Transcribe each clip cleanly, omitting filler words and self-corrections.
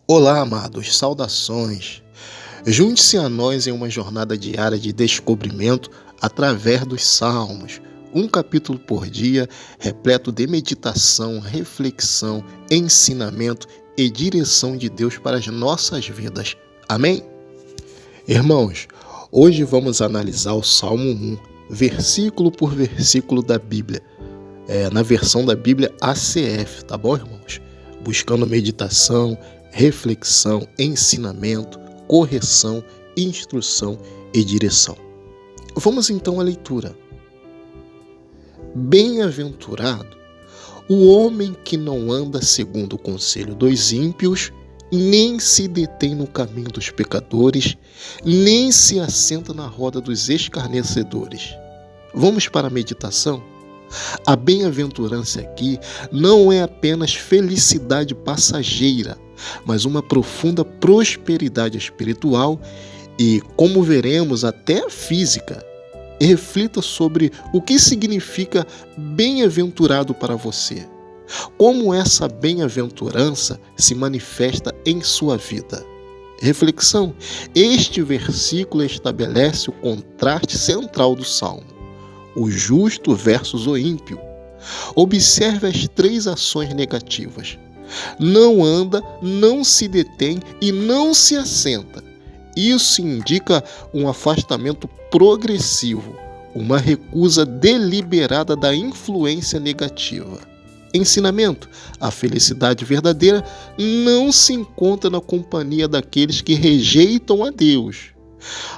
Olá, amados, saudações. Junte-se a nós em uma jornada diária de descobrimento através dos Salmos, um capítulo por dia, repleto de meditação, reflexão, ensinamento e direção de Deus para as nossas vidas. Amém? Irmãos, hoje vamos analisar o Salmo 1, versículo por versículo da Bíblia, na versão da Bíblia ACF, tá bom, irmãos? Buscando meditação, reflexão, ensinamento, correção, instrução e direção. Vamos então à leitura. Bem-aventurado o homem que não anda segundo o conselho dos ímpios, nem se detém no caminho dos pecadores, nem se assenta na roda dos escarnecedores. Vamos para a meditação? A bem-aventurança aqui não é apenas felicidade passageira, mas uma profunda prosperidade espiritual e, como veremos, até física. Reflita sobre o que significa bem-aventurado para você. Como essa bem-aventurança se manifesta em sua vida. Reflexão: este versículo estabelece o contraste central do Salmo. O justo versus o ímpio. Observe as três ações negativas. Não anda, não se detém e não se assenta. Isso indica um afastamento progressivo, uma recusa deliberada da influência negativa. Ensinamento: a felicidade verdadeira não se encontra na companhia daqueles que rejeitam a Deus.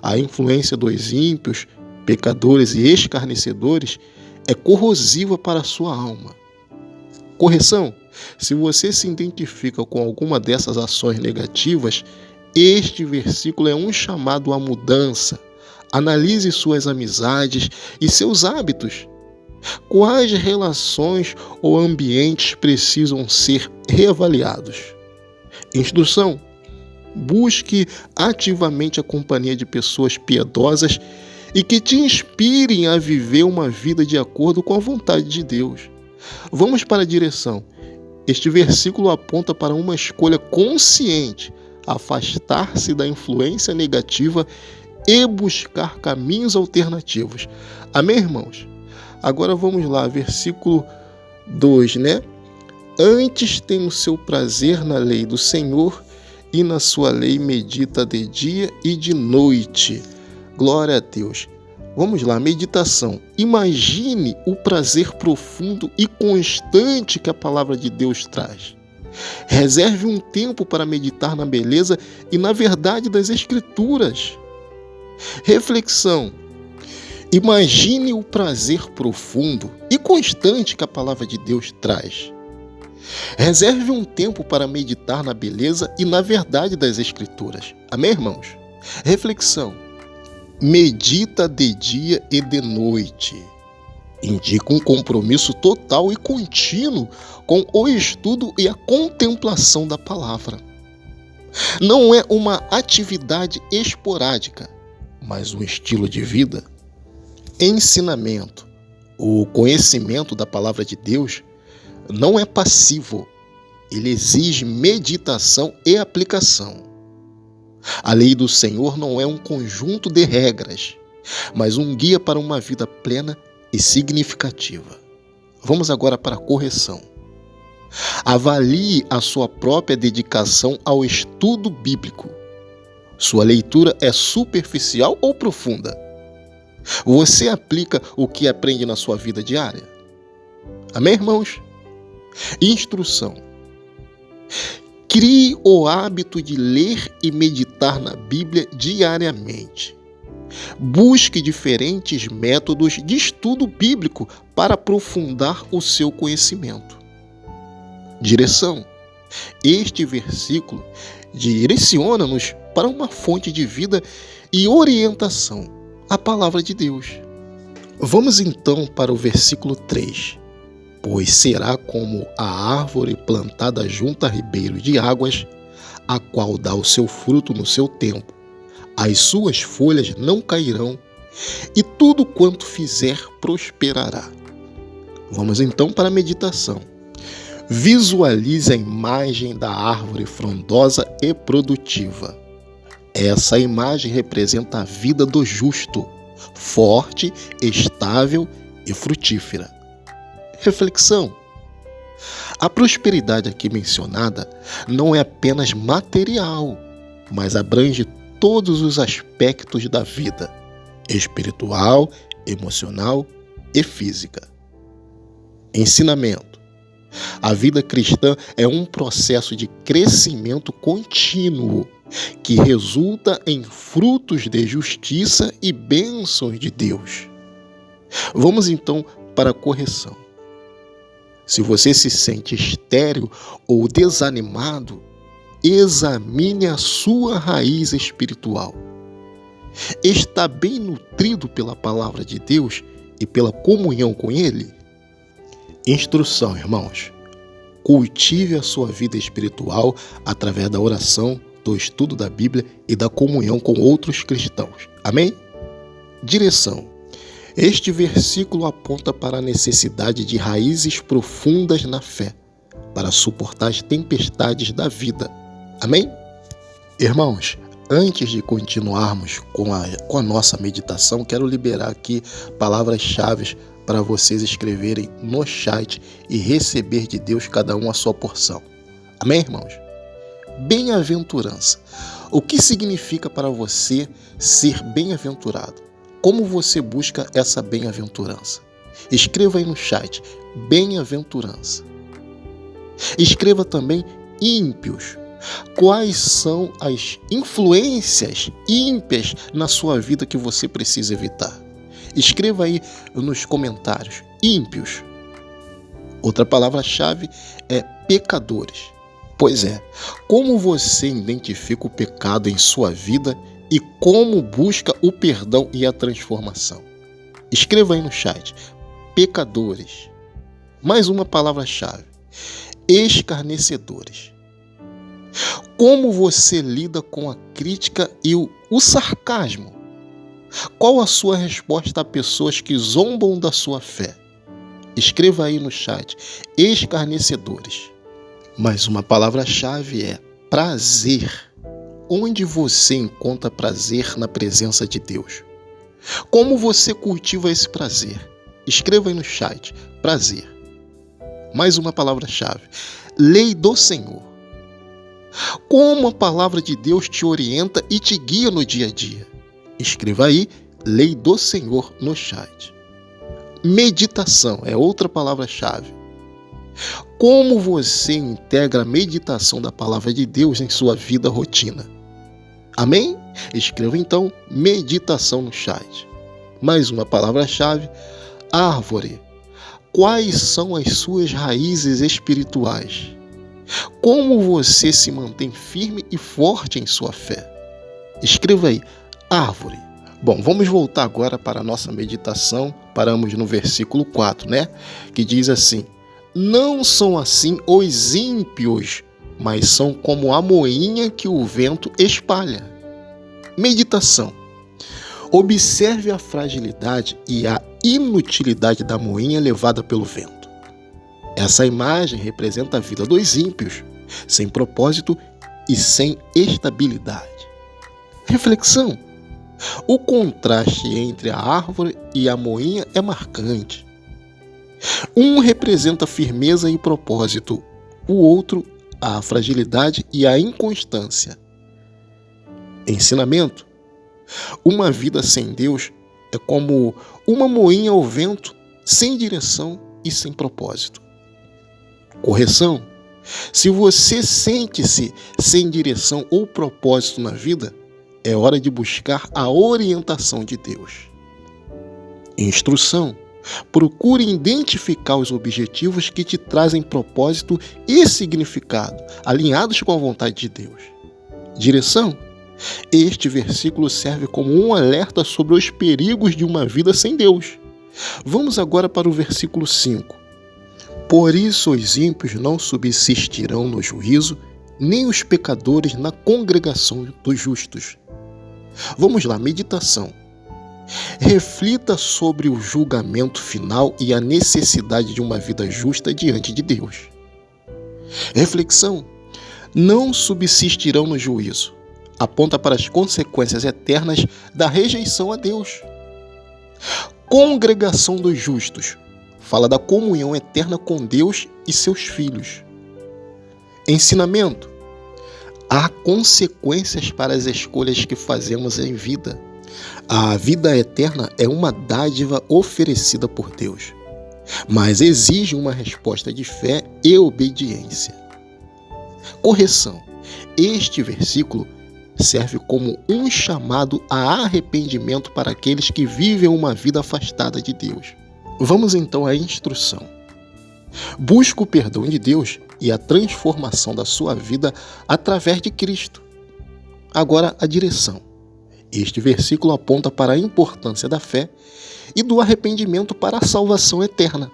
A influência dos ímpios, pecadores e escarnecedores é corrosiva para a sua alma. Correção: se você se identifica com alguma dessas ações negativas, este versículo é um chamado à mudança. Analise suas amizades e seus hábitos. Quais relações ou ambientes precisam ser reavaliados? Instrução: busque ativamente a companhia de pessoas piedosas e que te inspirem a viver uma vida de acordo com a vontade de Deus. Vamos para a direção. Este versículo aponta para uma escolha consciente, afastar-se da influência negativa e buscar caminhos alternativos. Amém, irmãos? Agora vamos lá, versículo 2, né? Antes tem o seu prazer na lei do Senhor e na sua lei medita de dia e de noite. Glória a Deus. Vamos lá, meditação. Imagine o prazer profundo e constante que a palavra de Deus traz. Reserve um tempo para meditar na beleza e na verdade das Escrituras. Reflexão. Imagine o prazer profundo e constante que a palavra de Deus traz. Reserve um tempo para meditar na beleza e na verdade das Escrituras. Amém, irmãos? Reflexão. Medita de dia e de noite. Indica um compromisso total e contínuo com o estudo e a contemplação da palavra. Não é uma atividade esporádica, mas um estilo de vida. Ensinamento. O conhecimento da palavra de Deus não é passivo. Ele exige meditação e aplicação. A lei do Senhor não é um conjunto de regras, mas um guia para uma vida plena e significativa. Vamos agora para a correção. Avalie a sua própria dedicação ao estudo bíblico. Sua leitura é superficial ou profunda? Você aplica o que aprende na sua vida diária? Amém, irmãos? Instrução. Crie o hábito de ler e meditar na Bíblia diariamente. Busque diferentes métodos de estudo bíblico para aprofundar o seu conhecimento. Direção. Este versículo direciona-nos para uma fonte de vida e orientação, a palavra de Deus. Vamos então para o versículo 3. Pois será como a árvore plantada junto a ribeiro de águas, a qual dá o seu fruto no seu tempo. As suas folhas não cairão, e tudo quanto fizer prosperará. Vamos então para a meditação. Visualize a imagem da árvore frondosa e produtiva. Essa imagem representa a vida do justo, forte, estável e frutífera. Reflexão: a prosperidade aqui mencionada não é apenas material, mas abrange todos os aspectos da vida, espiritual, emocional e física. Ensinamento: a vida cristã é um processo de crescimento contínuo que resulta em frutos de justiça e bênçãos de Deus. Vamos então para a correção. Se você se sente estéril ou desanimado, examine a sua raiz espiritual. Está bem nutrido pela palavra de Deus e pela comunhão com Ele? Instrução, irmãos. Cultive a sua vida espiritual através da oração, do estudo da Bíblia e da comunhão com outros cristãos. Amém? Direção: este versículo aponta para a necessidade de raízes profundas na fé, para suportar as tempestades da vida. Amém? Irmãos, antes de continuarmos com a nossa meditação, quero liberar aqui palavras-chave para vocês escreverem no chat e receber de Deus cada um a sua porção. Amém, irmãos? Bem-aventurança. O que significa para você ser bem-aventurado? Como você busca essa bem-aventurança? Escreva aí no chat, bem-aventurança. Escreva também ímpios. Quais são as influências ímpias na sua vida que você precisa evitar? Escreva aí nos comentários, ímpios. Outra palavra-chave é pecadores. Pois é, como você identifica o pecado em sua vida e como busca o perdão e a transformação? Escreva aí no chat, pecadores. Mais uma palavra-chave, escarnecedores. Como você lida com a crítica e o sarcasmo? Qual a sua resposta a pessoas que zombam da sua fé? Escreva aí no chat, escarnecedores. Mas uma palavra-chave é prazer. Onde você encontra prazer na presença de Deus? Como você cultiva esse prazer? Escreva aí no chat, prazer. Mais uma palavra-chave, lei do Senhor. Como a palavra de Deus te orienta e te guia no dia a dia? Escreva aí, lei do Senhor no chat. Meditação é outra palavra-chave. Como você integra a meditação da palavra de Deus em sua vida rotina? Amém? Escreva então meditação no chat. Mais uma palavra-chave, árvore. Quais são as suas raízes espirituais? Como você se mantém firme e forte em sua fé? Escreva aí, árvore. Bom, vamos voltar agora para a nossa meditação. Paramos no versículo 4, né? Que diz assim: não são assim os ímpios, mas são como a moinha que o vento espalha. Meditação. Observe a fragilidade e a inutilidade da moinha levada pelo vento. Essa imagem representa a vida dos ímpios, sem propósito e sem estabilidade. Reflexão. O contraste entre a árvore e a moinha é marcante. Um representa a firmeza e propósito, o outro a fragilidade e a inconstância. Ensinamento. Uma vida sem Deus é como uma moinha ao vento, sem direção e sem propósito. Correção. Se você sente-se sem direção ou propósito na vida, é hora de buscar a orientação de Deus. Instrução. Procure identificar os objetivos que te trazem propósito e significado, alinhados com a vontade de Deus. Direção. Este versículo serve como um alerta sobre os perigos de uma vida sem Deus. Vamos agora para o versículo 5. Por isso os ímpios não subsistirão no juízo, nem os pecadores na congregação dos justos. Vamos lá, meditação. Reflita sobre o julgamento final e a necessidade de uma vida justa diante de Deus. Reflexão: não subsistirão no juízo. Aponta para as consequências eternas da rejeição a Deus. Congregação dos justos. Fala da comunhão eterna com Deus e seus filhos. Ensinamento: há consequências para as escolhas que fazemos em vida. A vida eterna é uma dádiva oferecida por Deus, mas exige uma resposta de fé e obediência. Correção: este versículo serve como um chamado a arrependimento para aqueles que vivem uma vida afastada de Deus. Vamos então à instrução. Busque o perdão de Deus e a transformação da sua vida através de Cristo. Agora, a direção. Este versículo aponta para a importância da fé e do arrependimento para a salvação eterna.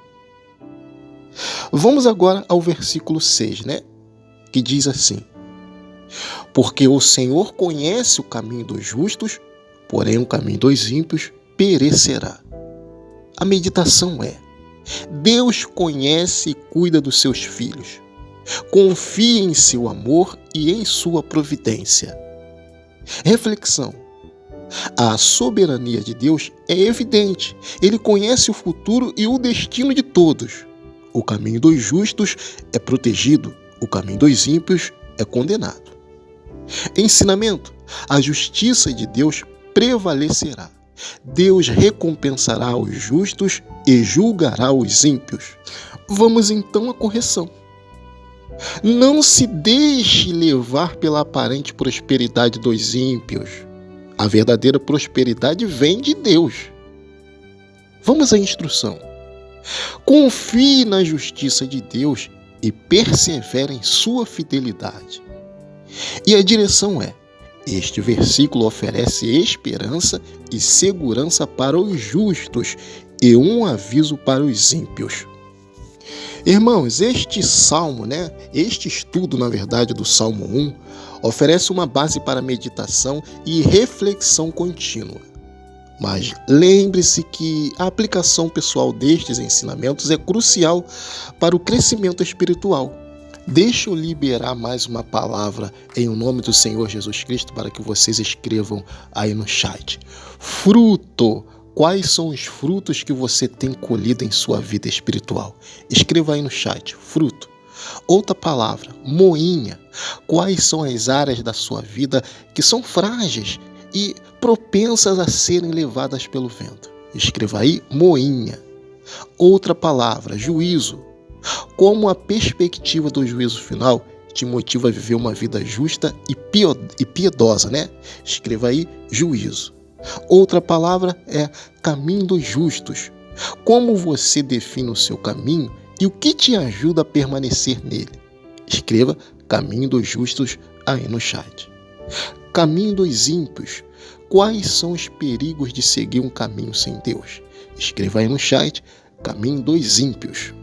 Vamos agora ao versículo 6, que diz assim: porque o Senhor conhece o caminho dos justos, porém o caminho dos ímpios perecerá. A meditação é: Deus conhece e cuida dos seus filhos. Confie em seu amor e em sua providência. Reflexão: a soberania de Deus é evidente. Ele conhece o futuro e o destino de todos. O caminho dos justos é protegido, o caminho dos ímpios é condenado. Ensinamento: a justiça de Deus prevalecerá. Deus recompensará os justos e julgará os ímpios. Vamos então à correção. Não se deixe levar pela aparente prosperidade dos ímpios. A verdadeira prosperidade vem de Deus. Vamos à instrução. Confie na justiça de Deus e persevere em sua fidelidade. E a direção é: este versículo oferece esperança e segurança para os justos e um aviso para os ímpios. Irmãos, este estudo, na verdade, do Salmo 1, oferece uma base para meditação e reflexão contínua. Mas lembre-se que a aplicação pessoal destes ensinamentos é crucial para o crescimento espiritual. Deixa eu liberar mais uma palavra em nome do Senhor Jesus Cristo para que vocês escrevam aí no chat. Fruto. Quais são os frutos que você tem colhido em sua vida espiritual? Escreva aí no chat. Fruto. Outra palavra. Moinha. Quais são as áreas da sua vida que são frágeis e propensas a serem levadas pelo vento? Escreva aí. Moinha. Outra palavra. Juízo. Como a perspectiva do juízo final te motiva a viver uma vida justa e piedosa, Escreva aí, juízo. Outra palavra é caminho dos justos. Como você define o seu caminho e o que te ajuda a permanecer nele? Escreva caminho dos justos aí no chat. Caminho dos ímpios. Quais são os perigos de seguir um caminho sem Deus? Escreva aí no chat, caminho dos ímpios.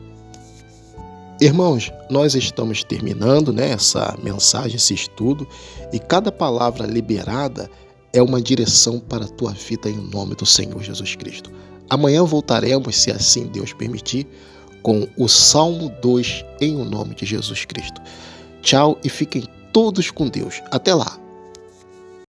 Irmãos, nós estamos terminando essa mensagem, esse estudo, e cada palavra liberada é uma direção para a tua vida em nome do Senhor Jesus Cristo. Amanhã voltaremos, se assim Deus permitir, com o Salmo 2 em nome de Jesus Cristo. Tchau e fiquem todos com Deus. Até lá!